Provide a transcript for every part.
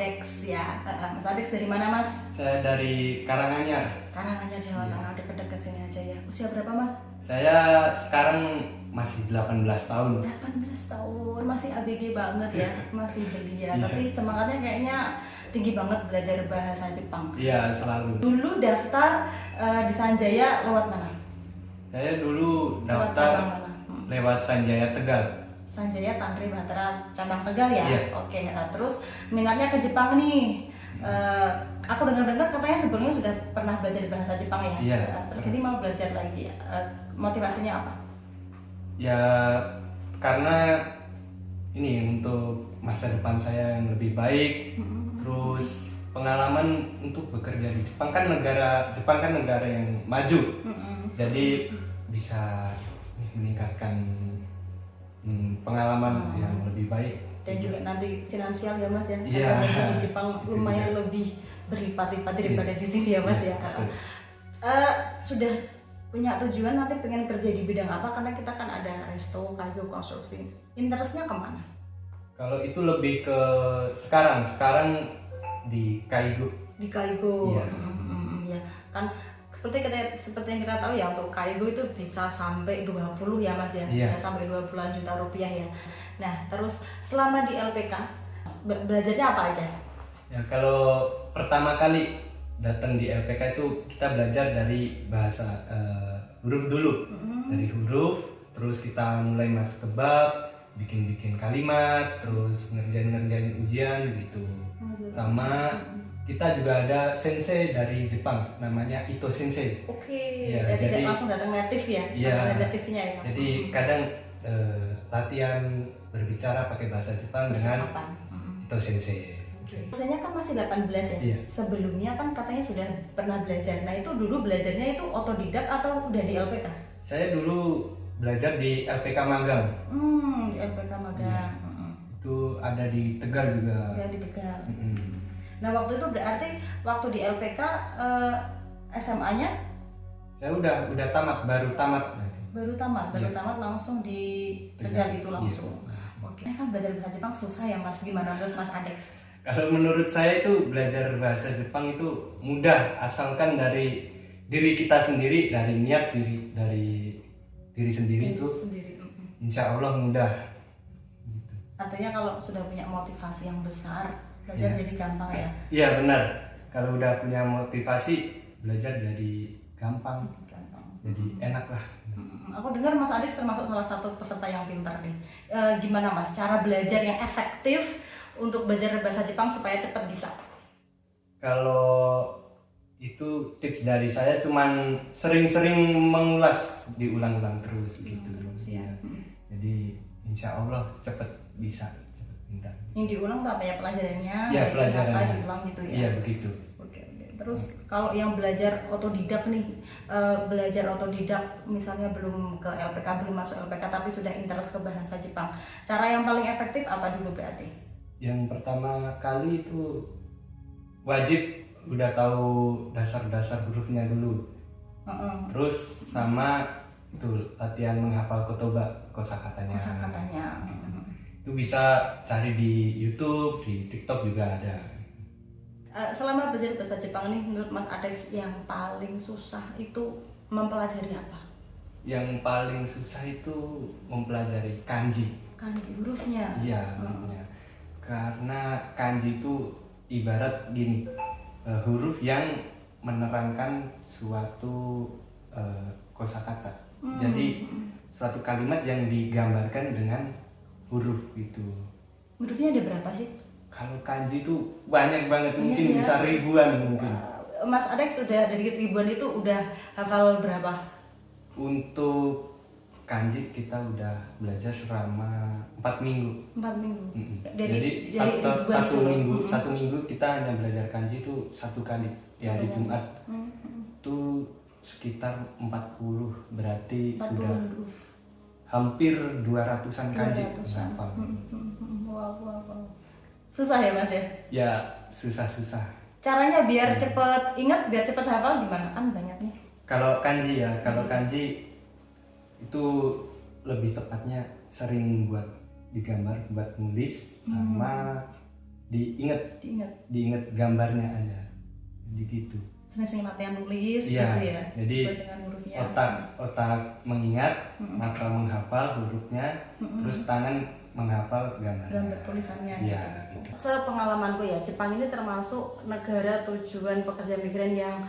Adex ya. Mas Adex dari mana Mas? Saya dari Karanganyar. Karanganyar, Jawa Iya. Tengah, dekat-dekat sini aja ya. Usia berapa Mas? Saya sekarang masih 18 tahun. 18 tahun, masih ABG banget ya, masih belia. Iya. Tapi semangatnya kayaknya tinggi banget belajar bahasa Jepang. Iya, selalu. Dulu daftar di Sanjaya lewat mana? Saya dulu Lewat cabang daftar mana? lewat Sanjaya Tegal. Sanjaya Tantri Bahtera cabang Tegal ya. Iya. Oke, terus minatnya ke Jepang nih. Aku dengar-dengar katanya sebelumnya sudah pernah belajar bahasa Jepang ya. Iya. Terus ini mau belajar lagi. Motivasinya apa? Ya, karena ini untuk masa depan saya yang lebih baik. Terus pengalaman untuk bekerja di Jepang kan negara yang maju. Jadi bisa meningkatkan pengalaman yang lebih baik. Dan juga nanti finansial ya Mas ya. Iya. Karena di Jepang lumayan lebih berlipat-lipat daripada di sini ya Mas ya. Betul. Sudah punya tujuan nanti pengen kerja di bidang apa? Karena kita kan ada resto, kayu, konstruksi. Interestnya kemana? Kalau itu lebih ke sekarang di Kaigo. Di Kaigo. Iya. Ya. Kan seperti yang kita tahu ya, untuk Kaigo itu bisa sampai 20 ya Mas ya. Iya. Ya, sampai 20-an juta rupiah ya. Nah, terus selama di LPK belajarnya apa aja? Ya, kalau pertama kali datang di LPK itu kita belajar dari bahasa huruf dulu. Dari huruf, terus kita mulai masuk ke bab, bikin kalimat, terus ngerjain ujian gitu. Sama kita juga ada sensei dari Jepang, namanya Ito Sensei. Oke, Iya, ya, tidak jadi- langsung datang native ya, Iya. bahasa native-nya ya. Jadi kadang latihan berbicara pakai bahasa Jepang dengan Persiapan. Ito Sensei. Usianya kan masih 18 ya. Iya. Sebelumnya kan katanya sudah pernah belajar. Nah, itu dulu belajarnya itu otodidak atau udah di LPK? Saya dulu belajar di LPK Magang. Di LPK magang. Itu ada di Tegal juga. Udah di Tegal. Mm-mm. Nah, waktu itu berarti waktu di LPK SMA-nya Saya udah tamat, baru tamat. baru tamat Iya. langsung di Tegal itu langsung. Iya. Oke. Kan belajar bahasa Jepang susah ya Mas, gimana terus Mas Adex? Kalau menurut saya itu belajar bahasa Jepang itu mudah, asalkan dari diri kita sendiri, dari niat dari diri sendiri itu Sendiri. insya Allah mudah. Artinya kalau sudah punya motivasi yang besar, belajar Iya. jadi gampang ya. Iya benar, kalau udah punya motivasi belajar jadi gampang, Gampang. jadi enak lah. Aku dengar Mas Adis termasuk salah satu peserta yang pintar nih. Gimana Mas cara belajar yang efektif untuk belajar bahasa Jepang supaya cepat bisa? Kalau itu tips dari saya cuman sering-sering mengulas, diulang-ulang terus gitu. Ya. Jadi insya Allah cepet bisa, cepet pintar. Yang diulang tuh apa ya, pelajarannya? Iya, pelajarannya. Apa diulang gitu ya? Iya begitu. Oke. Terus kalau yang belajar otodidak nih, belajar otodidak misalnya belum ke LPK, belum masuk LPK tapi sudah interest ke bahasa Jepang. Cara yang paling efektif apa dulu berarti? Yang pertama kali itu wajib udah tahu dasar-dasar hurufnya dulu. Terus sama itu latihan menghafal kosakatanya. Kosakatanya. Itu bisa cari di YouTube, di TikTok juga ada. Selama belajar bahasa Jepang nih, menurut Mas Adex yang paling susah itu mempelajari apa? Yang paling susah itu mempelajari kanji. Kanji, hurufnya. Iya, hurufnya. Karena kanji itu ibarat gini, huruf yang menerangkan suatu kosakata. Jadi suatu kalimat yang digambarkan dengan huruf itu. Hurufnya ada berapa sih? Kalau kanji itu banyak banget, mungkin ya. bisa ribuan mungkin. Mas Adex sudah dari ribuan itu udah hafal berapa? Untuk kanji kita udah belajar selama 4 minggu. 4 minggu. Jadi ribuan satu itu. minggu, satu minggu kita hanya belajar kanji itu satu kali, ya hari Jumat. Itu sekitar 40, berarti 40 sudah huruf. hampir 200-an kanji 200-an. hafal. Wow. Susah ya Mas ya? Ya susah-susah. Caranya biar cepet ingat, biar cepet hafal gimana? Kan banyak nih. Kalau kanji ya, kalau kanji itu lebih tepatnya sering buat digambar, buat nulis, sama diinget gambarnya aja, jadi gitu. Sering-sering latihan nulis Iya, gitu ya, jadi sesuai dengan hurufnya. otak mengingat, mata menghafal hurufnya, terus tangan menghafal gambar tulisannya ya, gitu. gitu. Sepengalamanku ya, Jepang ini termasuk negara tujuan pekerja migran yang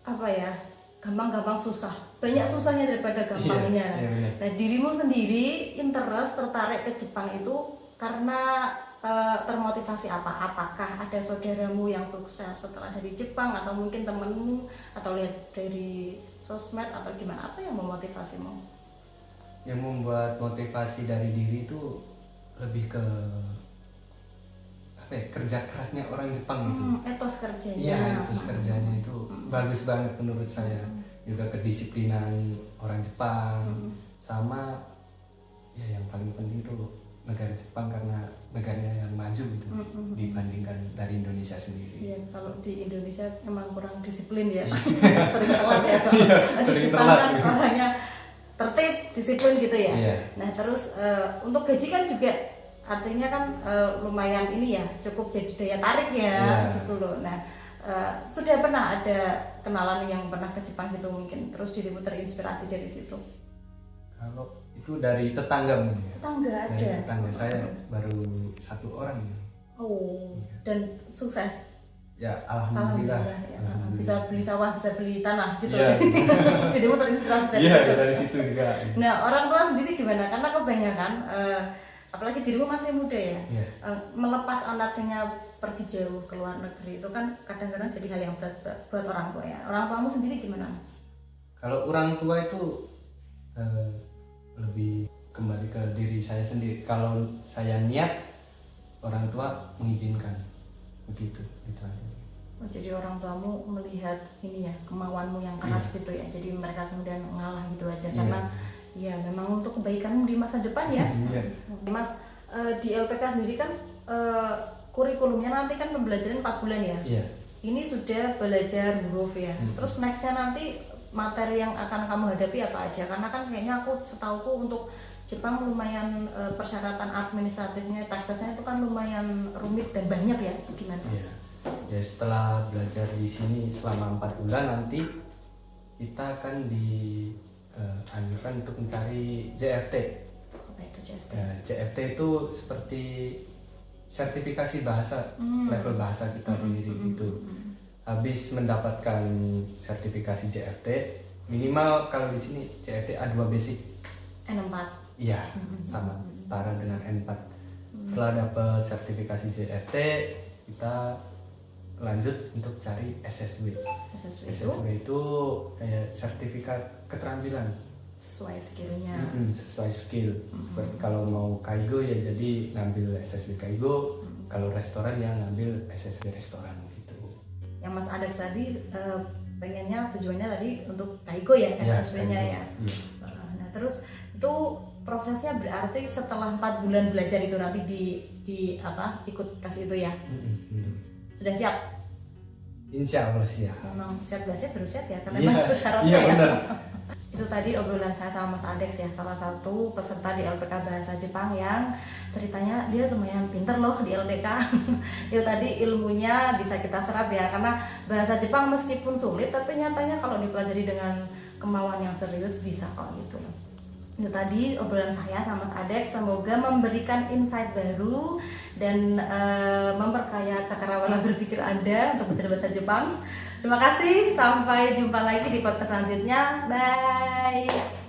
apa ya, gampang-gampang susah, banyak susahnya daripada gampangnya. Nah, dirimu sendiri interest tertarik ke Jepang itu karena termotivasi apa? Apakah ada saudaramu yang sukses setelah dari Jepang, atau mungkin temenmu, atau lihat dari sosmed, atau gimana? Apa yang memotivasimu? Yang membuat motivasi dari diri itu lebih ke apa ya, kerja kerasnya orang Jepang gitu. Etos kerjanya. Iya, etos kerjanya itu bagus banget menurut saya. Juga kedisiplinan orang Jepang, sama ya yang paling penting tuh negara Jepang karena negaranya yang maju gitu dibandingkan dari Indonesia sendiri. Iya, kalau di Indonesia emang kurang disiplin ya, sering telat ya. Kalau di Jepang kan orangnya tertib, disiplin gitu ya. Iya. Nah terus untuk gaji kan juga artinya kan lumayan ini ya, cukup jadi daya tarik ya, gitu loh. Nah sudah pernah ada kenalan yang pernah ke Jepang gitu mungkin, terus dirimu terinspirasi dari situ? Kalau itu dari tetangga mungkin. Tetangga ada. Dari tetangga saya baru satu orang. Oh, dan sukses. Ya alhamdulillah. Ya. Bisa beli sawah, bisa beli tanah gitu. Iya. Jadi mau terinspirasi dari situ. situ. Dari situ juga. Nah, orang tua sendiri gimana? Karena kebanyakan apalagi dirimu masih muda ya. Melepas anaknya pergi jauh ke luar negeri itu kan kadang-kadang jadi hal yang berat buat orang tua ya. Orang tuamu sendiri gimana, Mas? Kalau orang tua itu lebih kembali ke diri saya sendiri. Kalau saya niat, orang tua mengizinkan, begitu gitu aja. Oh, jadi orang tuamu melihat ini ya, kemauanmu yang keras gitu ya, jadi mereka kemudian ngalah gitu aja karena ya memang untuk kebaikanmu di masa depan ya. Mas, di LPK sendiri kan kurikulumnya nanti kan pembelajaran 4 bulan ya. Ini sudah belajar huruf ya, terus nextnya nanti materi yang akan kamu hadapi apa aja? Karena kan kayaknya aku setauku untuk Jepang lumayan persyaratan administratifnya, tes-tesnya itu kan lumayan rumit dan banyak ya. Gimana Mas? Ya setelah belajar di sini selama 4 bulan nanti kita akan dianjurkan untuk mencari JFT. Apa itu JFT? JFT itu seperti sertifikasi bahasa, level bahasa kita sendiri gitu. Habis mendapatkan sertifikasi JFT, minimal kalau di sini JFT A2 basic. N4. Iya, sama setara dengan N4. Setelah dapat sertifikasi JFT, kita lanjut untuk cari SSW. SSW itu kayak sertifikat keterampilan sesuai skillnya. Sesuai skill. Seperti kalau mau kaigo ya jadi ngambil SSW kaigo, kalau restoran ya ngambil SSW restoran gitu. Yang Mas Alex tadi pengennya tujuannya tadi untuk kaigo ya, SSW-nya ya. Nah terus itu prosesnya berarti setelah 4 bulan belajar itu nanti di apa ikut tes itu ya. Sudah siap? Insya Allah siap. Memang siap gak siap, harus siap ya, karena memang itu syaratnya ya. Benar. Itu tadi obrolan saya sama Mas Alex ya, salah satu peserta di LPK Bahasa Jepang yang ceritanya dia lumayan pinter loh di LPK. Itu tadi ilmunya bisa kita serap ya, karena bahasa Jepang meskipun sulit tapi nyatanya kalau dipelajari dengan kemauan yang serius bisa kok gitu loh. Itu tadi obrolan saya sama Mas Alex, semoga memberikan insight baru dan memperkaya cakrawala berpikir Anda untuk belajar bahasa Jepang. Terima kasih, sampai jumpa lagi di podcast selanjutnya. Bye.